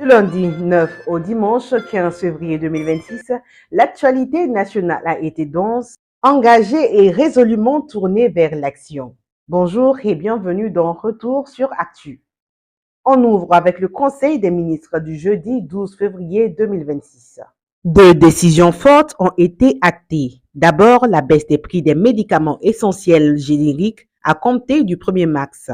Du lundi 9 au dimanche 15 février 2026, l'actualité nationale a été dense, engagée et résolument tournée vers l'action. Bonjour et bienvenue dans Retour sur Actu. On ouvre avec le Conseil des ministres du jeudi 12 février 2026. Deux décisions fortes ont été actées. D'abord, la baisse des prix des médicaments essentiels génériques à compter du 1er mars.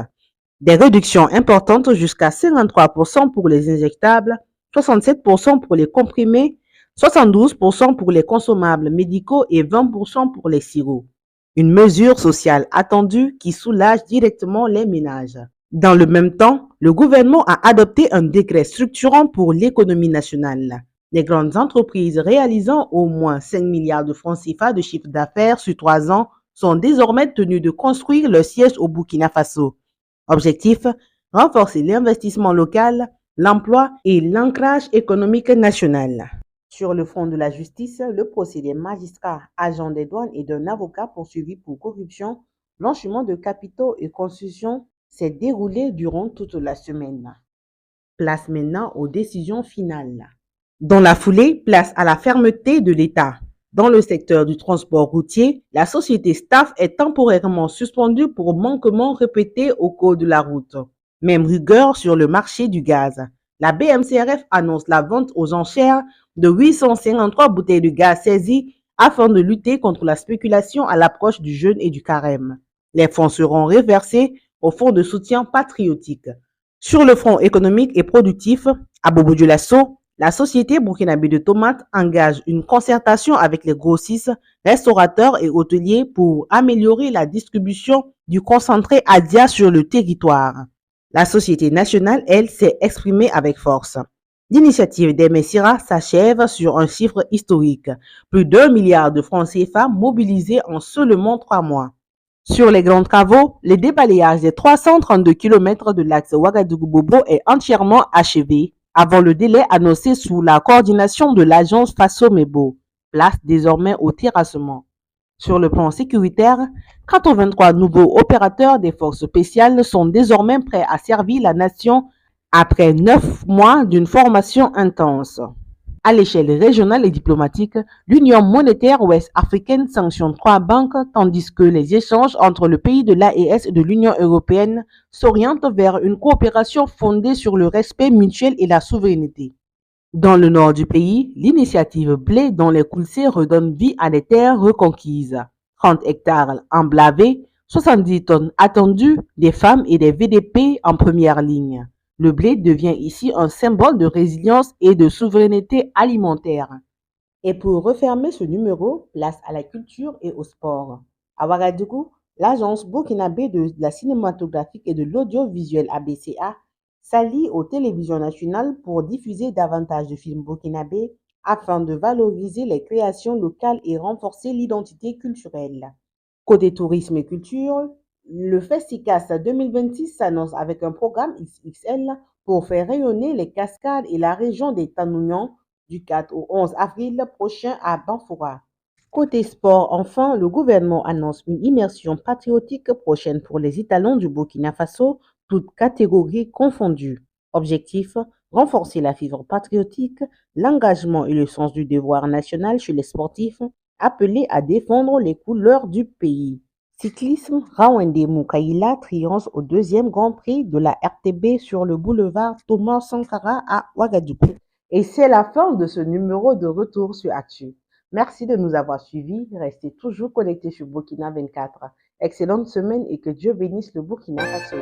Des réductions importantes jusqu'à 53% pour les injectables, 67% pour les comprimés, 72% pour les consommables médicaux et 20% pour les sirops. Une mesure sociale attendue qui soulage directement les ménages. Dans le même temps, le gouvernement a adopté un décret structurant pour l'économie nationale. Les grandes entreprises réalisant au moins 5 milliards de francs CFA de chiffre d'affaires sur 3 ans sont désormais tenues de construire leur siège au Burkina Faso. Objectif, renforcer l'investissement local, l'emploi et l'ancrage économique national. Sur le front de la justice, le procès des magistrats, agents des douanes et d'un avocat poursuivi pour corruption, blanchiment de capitaux et constitution s'est déroulé durant toute la semaine. Place maintenant aux décisions finales. Dans la foulée, place à la fermeté de l'État. Dans le secteur du transport routier, la société Staff est temporairement suspendue pour manquements répétés au cours de la route. Même rigueur sur le marché du gaz. La BMCRF annonce la vente aux enchères de 853 bouteilles de gaz saisies afin de lutter contre la spéculation à l'approche du jeûne et du carême. Les fonds seront reversés au fonds de soutien patriotique. Sur le front économique et productif, à Bobo Dioulasso, la société burkinabé de tomates engage une concertation avec les grossistes, restaurateurs et hôteliers pour améliorer la distribution du concentré Adia sur le territoire. La société nationale, elle, s'est exprimée avec force. L'initiative des Messira s'achève sur un chiffre historique, plus d'1 milliard de francs CFA mobilisés en seulement 3 mois. Sur les grands travaux, le débalayage des 332 km de l'axe Ouagadougou-Bobo est entièrement achevé avant le délai annoncé sous la coordination de l'agence Faso-Mebo. Place désormais au terrassement. Sur le plan sécuritaire, 83 nouveaux opérateurs des forces spéciales sont désormais prêts à servir la nation après 9 mois d'une formation intense. À l'échelle régionale et diplomatique, l'Union monétaire ouest-africaine sanctionne 3 banques tandis que les échanges entre le pays de l'AES et de l'Union européenne s'orientent vers une coopération fondée sur le respect mutuel et la souveraineté. Dans le nord du pays, l'initiative Blé dans les Coulsées redonne vie à des terres reconquises. 30 hectares emblavés, 70 tonnes attendues, des femmes et des VDP en première ligne. Le blé devient ici un symbole de résilience et de souveraineté alimentaire. Et pour refermer ce numéro, place à la culture et au sport. À Ouagadougou, l'agence burkinabé de la cinématographique et de l'audiovisuel ABCA s'allie aux télévisions nationales pour diffuser davantage de films burkinabés afin de valoriser les créations locales et renforcer l'identité culturelle. Côté tourisme et culture, le Festicas 2026 s'annonce avec un programme XXL pour faire rayonner les cascades et la région des Tanounians du 4 au 11 avril prochain à Banfoura. Côté sport, enfin, le gouvernement annonce une immersion patriotique prochaine pour les étalons du Burkina Faso, toutes catégories confondues. Objectif, renforcer la fibre patriotique, l'engagement et le sens du devoir national chez les sportifs, appelés à défendre les couleurs du pays. Cyclisme, Rawende Moukaïla triomphe au 2e Grand Prix de la RTB sur le boulevard Thomas Sankara à Ouagadougou. Et c'est la fin de ce numéro de Retour sur Actu. Merci de nous avoir suivis. Restez toujours connectés sur Burkina 24. Excellente semaine et que Dieu bénisse le Burkina Faso.